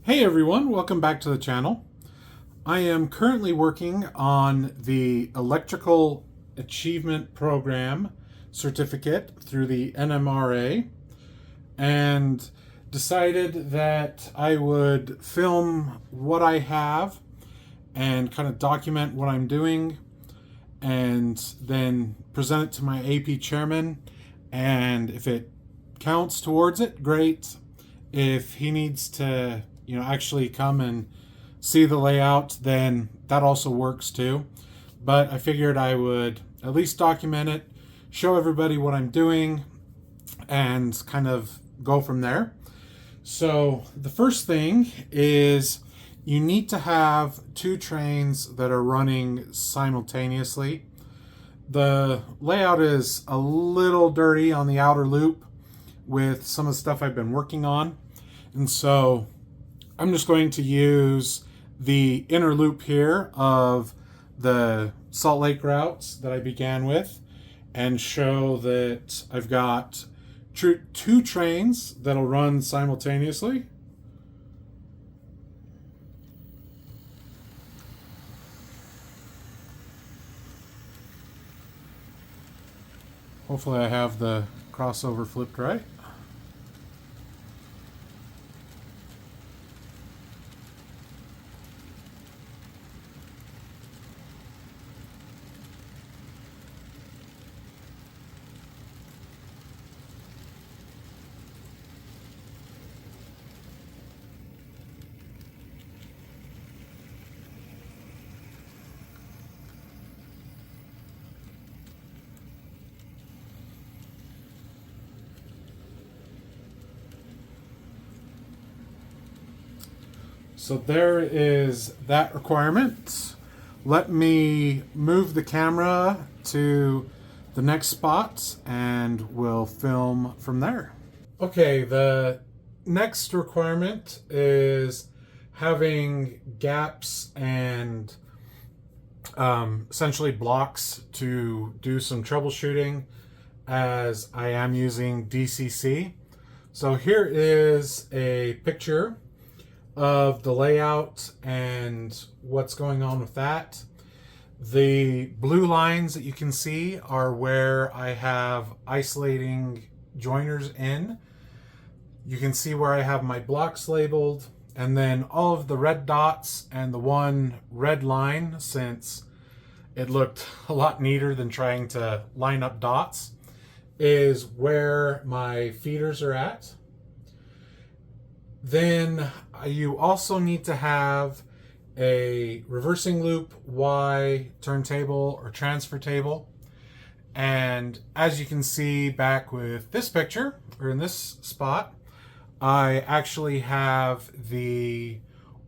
Hey everyone, welcome back to the channel. I am currently working on the Electrical Achievement Program certificate through the NMRA and decided that I would film what I have and kind of document what I'm doing and then present it to my AP chairman, and if it counts towards it, great. If he needs to actually come and see the layout, then that also works too. But I figured I would at least document it, show everybody what I'm doing, and kind of go from there. So the first thing is you need to have two trains that are running simultaneously. The layout is a little dirty on the outer loop with some of the stuff I've been working on, and so I'm just going to use the inner loop here of the Salt Lake routes that I began with and show that I've got two trains that'll run simultaneously. Hopefully I have the crossover flipped right. So there is that requirement. Let me move the camera to the next spot and we'll film from there. Okay, the next requirement is having gaps and essentially blocks to do some troubleshooting, as I am using DCC. So here is a picture of the layout and what's going on with that. The blue lines that you can see are where I have isolating joiners in. You can see where I have my blocks labeled, and then all of the red dots and the one red line, since it looked a lot neater than trying to line up dots, is where my feeders are at. Then you also need to have a reversing loop Y turntable or transfer table. And as you can see back with this picture, or in this spot, I actually have the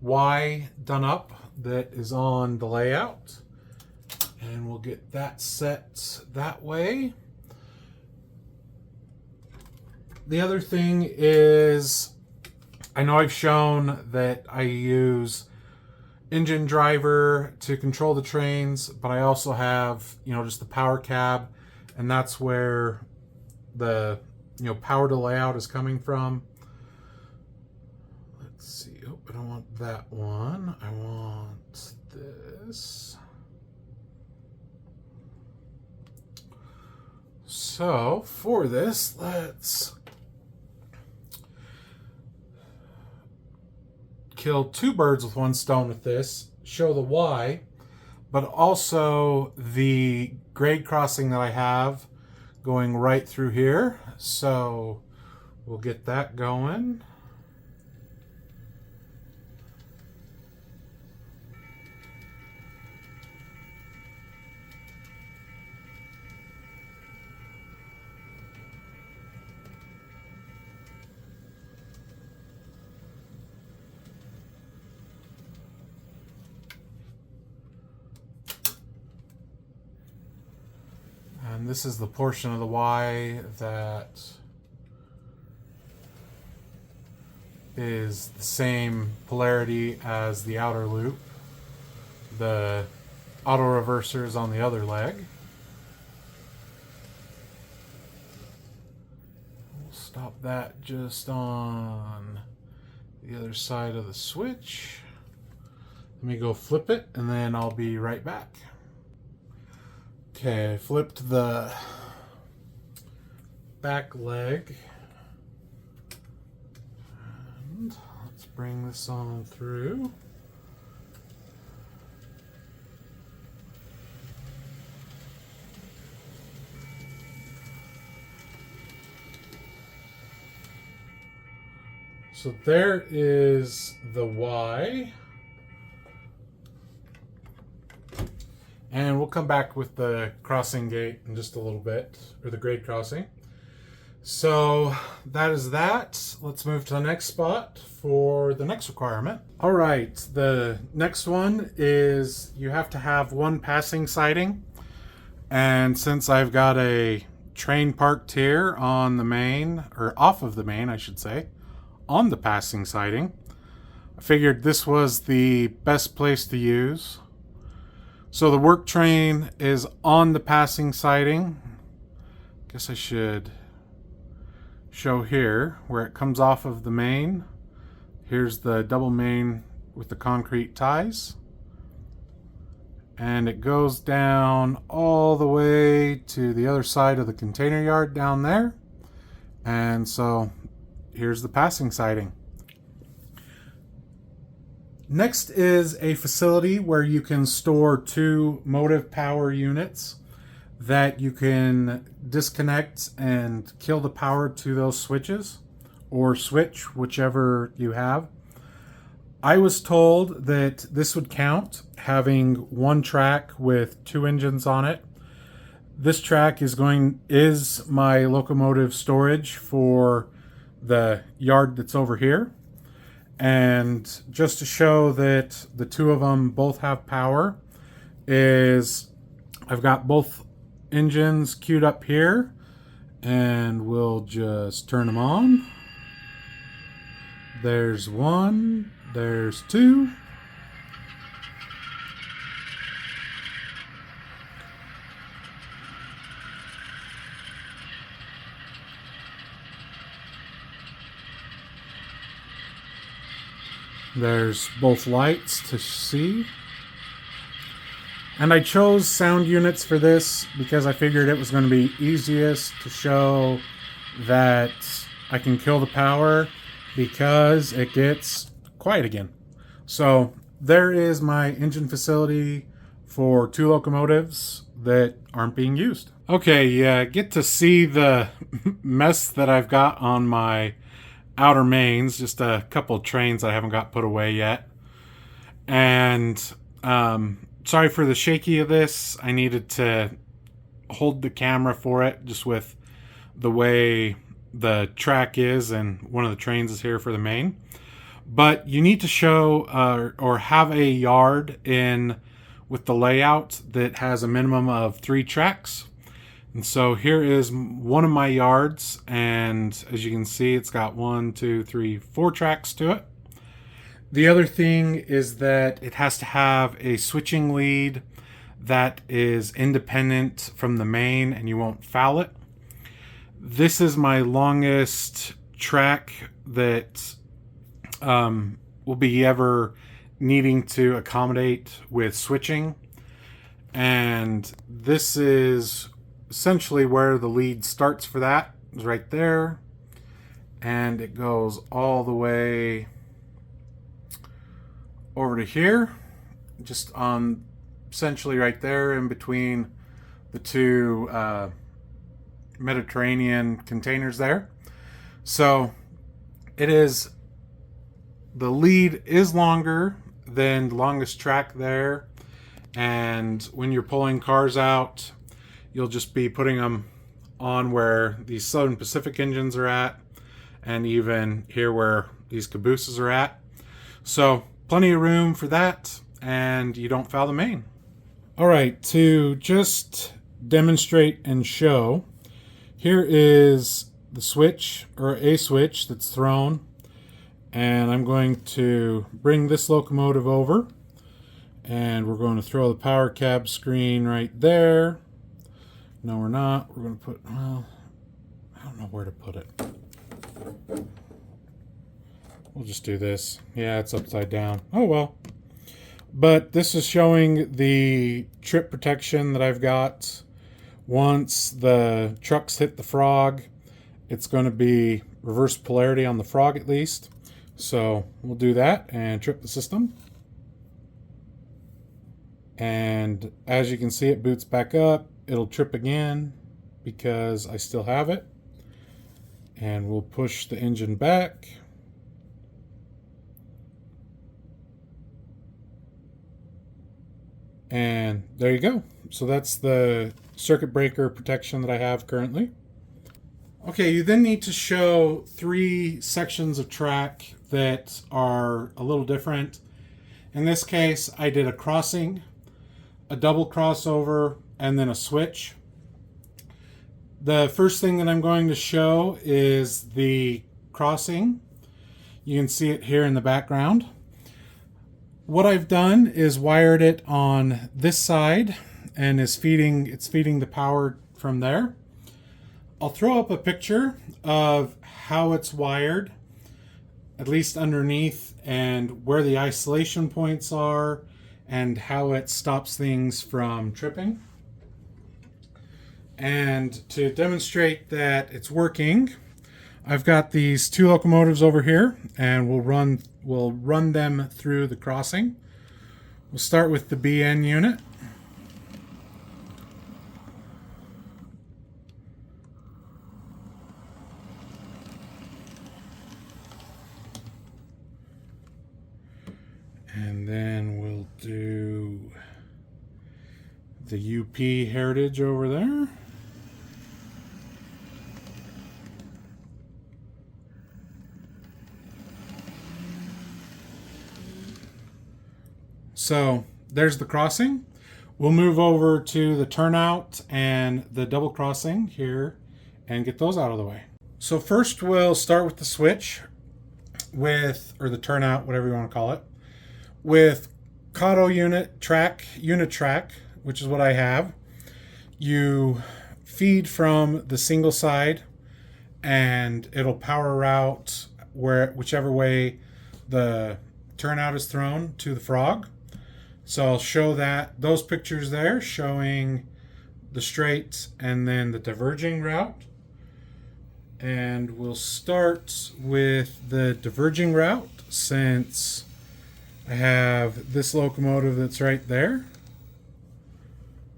Y done up that is on the layout. And we'll get that set that way. The other thing is, I know I've shown that I use engine driver to control the trains, but I also have, just the power cab, and that's where the, power to layout is coming from. Let's see. Oh, I don't want that one. I want this. So for this, let's kill two birds with one stone with this. Show the Y, but also the grade crossing that I have going right through here. So we'll get that going. And this is the portion of the Y that is the same polarity as the outer loop. The auto reverser is on the other leg. We'll stop that just on the other side of the switch. Let me go flip it and then I'll be right back. Okay, I flipped the back leg. And let's bring this on through. So there is the Y. And we'll come back with the crossing gate in just a little bit, or the grade crossing. So that is that. Let's move to the next spot for the next requirement. All right, the next one is you have to have one passing siding. And since I've got a train parked here on the main, or off of the main, I should say, on the passing siding, I figured this was the best place to use. So the work train is on the passing siding. Guess I should show here where it comes off of the main. Here's the double main with the concrete ties. And it goes down all the way to the other side of the container yard down there. And so here's the passing siding. Next is a facility where you can store 2 motive power units that you can disconnect and kill the power to those switches, or switch, whichever you have. I was told that this would count, having one track with 2 engines on it. This track is my locomotive storage for the yard that's over here. And just to show that the 2 of them both have power, is I've got both engines queued up here, and we'll just turn them on. There's 1, there's 2. There's both lights to see. And I chose sound units for this because I figured it was going to be easiest to show that I can kill the power because it gets quiet again. So there is my engine facility for 2 locomotives that aren't being used. Okay, yeah, get to see the mess that I've got on my outer mains, just a couple of trains I haven't got put away yet. And sorry for the shaky of this. I needed to hold the camera for it just with the way the track is, and one of the trains is here for the main. But you need to show or have a yard in with the layout that has a minimum of 3 tracks. And so here is one of my yards, and as you can see, it's got 1, 2, 3, 4 tracks to it. The other thing is that it has to have a switching lead that is independent from the main and you won't foul it. This is my longest track that will be ever needing to accommodate with switching. And this is essentially where the lead starts for that, is right there. And it goes all the way over to here, just on essentially right there in between the 2 Mediterranean containers there. So it is, the lead is longer than the longest track there, and when you're pulling cars out, you'll just be putting them on where these Southern Pacific engines are at, and even here where these cabooses are at. So plenty of room for that, and you don't foul the main. All right, to just demonstrate and show, here is the switch, or a switch that's thrown, and I'm going to bring this locomotive over, and we're going to throw the power cab screen right there. No, we're not. We're going to put, well, I don't know where to put it. We'll just do this. Yeah, it's upside down. Oh well. But this is showing the trip protection that I've got. Once the trucks hit the frog, it's going to be reverse polarity on the frog at least. So we'll do that and trip the system. And as you can see, it boots back up. It'll trip again because I still have it. And we'll push the engine back. And there you go. So that's the circuit breaker protection that I have currently. Okay, you then need to show 3 sections of track that are a little different. In this case, I did a crossing, a double crossover, and then a switch. The first thing that I'm going to show is the crossing. You can see it here in the background. What I've done is wired it on this side and it's feeding the power from there. I'll throw up a picture of how it's wired, at least underneath, and where the isolation points are and how it stops things from tripping. And to demonstrate that it's working, I've got these 2 locomotives over here, and we'll run them through the crossing. We'll start with the BN unit. And then we'll do the UP Heritage over there. So there's the crossing. We'll move over to the turnout and the double crossing here and get those out of the way. So first we'll start with the switch or the turnout, whatever you want to call it, with Cato unit track, which is what I have. You feed from the single side and it'll power route whichever way the turnout is thrown to the frog. So I'll show those pictures there showing the straight and then the diverging route. And we'll start with the diverging route since I have this locomotive that's right there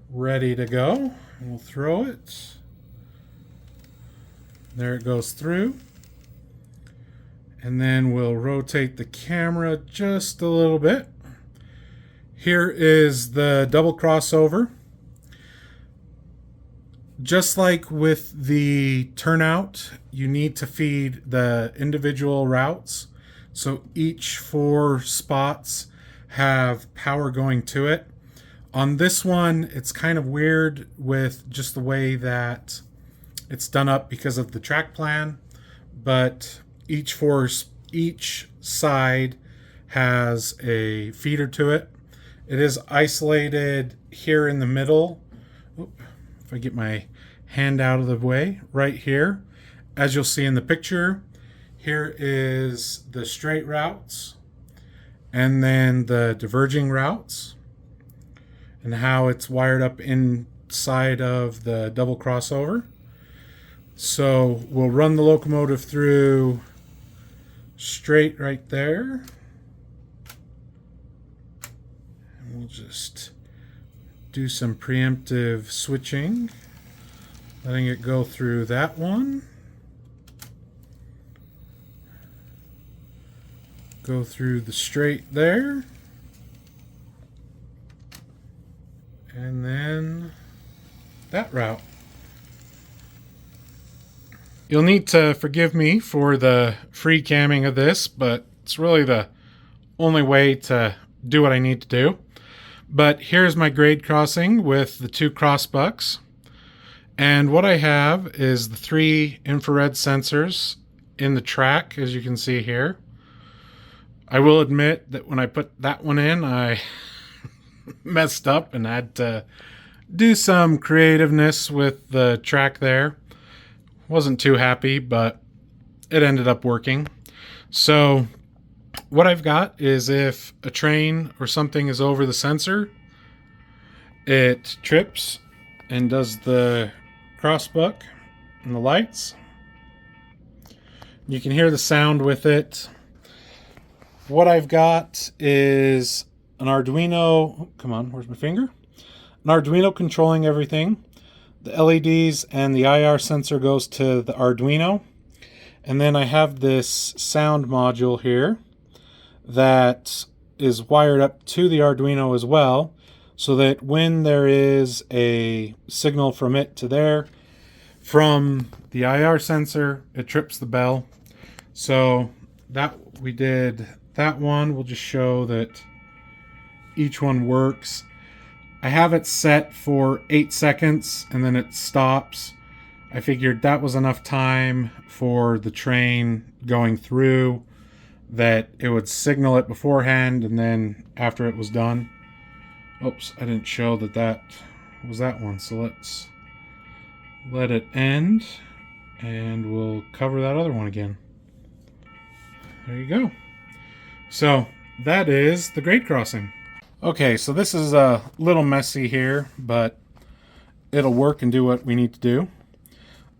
ready to go. We'll throw it. There it goes through. And then we'll rotate the camera just a little bit. Here is the double crossover. Just like with the turnout, you need to feed the individual routes. So each 4 spots have power going to it. On this one, it's kind of weird with just the way that it's done up because of the track plan, but each side has a feeder to it. It is isolated here in the middle. If I get my hand out of the way, right here. As you'll see in the picture, here is the straight routes and then the diverging routes and how it's wired up inside of the double crossover. So we'll run the locomotive through straight right there. We'll just do some preemptive switching, letting it go through that one, go through the straight there, and then that route. You'll need to forgive me for the free camming of this, but it's really the only way to do what I need to do. But here's my grade crossing with the 2 crossbucks. And what I have is the 3 infrared sensors in the track, as you can see here. I will admit that when I put that one in, I messed up and had to do some creativeness with the track there. Wasn't too happy, but it ended up working. So what I've got is if a train or something is over the sensor, it trips and does the crossbuck and the lights. You can hear the sound with it. What I've got is an Arduino. Come on, where's my finger? An Arduino controlling everything. The LEDs and the IR sensor goes to the Arduino. And then I have this sound module here that is wired up to the Arduino as well, so that when there is a signal from it to there, from the IR sensor, it trips the bell. So that we did that one. We'll just show that each one works. I have it set for 8 seconds and then it stops. I figured that was enough time for the train going through that it would signal it beforehand, and then after it was done. Oops, I didn't show that was that one. So let's let it end and we'll cover that other one again. There you go. So that is the grade crossing. Okay, so this is a little messy here, but it'll work and do what we need to do.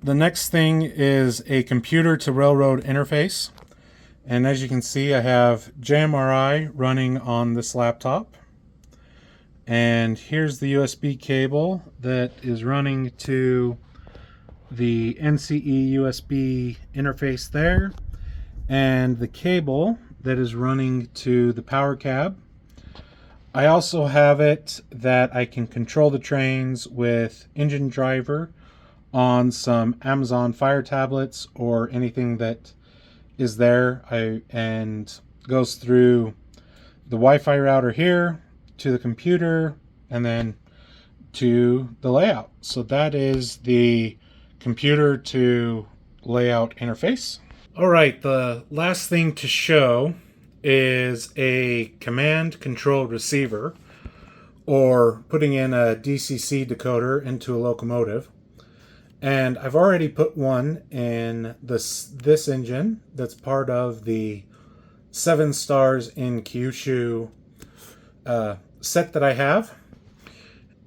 The next thing is a computer to railroad interface. And as you can see, I have NMRA running on this laptop. And here's the USB cable that is running to the NCE USB interface there. And the cable that is running to the power cab. I also have it that I can control the trains with engine driver on some Amazon Fire tablets or anything that is there, and goes through the Wi-Fi router here to the computer and then to the layout. So that is the computer to layout interface. All right, the last thing to show is a command controlled receiver, or putting in a DCC decoder into a locomotive. And I've already put one in this engine that's part of the 7 stars in Kyushu set that I have.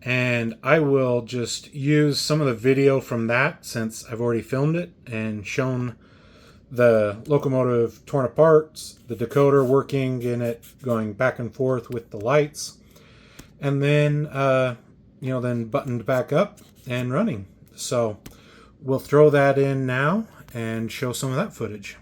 And I will just use some of the video from that, since I've already filmed it and shown the locomotive torn apart, the decoder working in it, going back and forth with the lights, and then then buttoned back up and running. So we'll throw that in now and show some of that footage.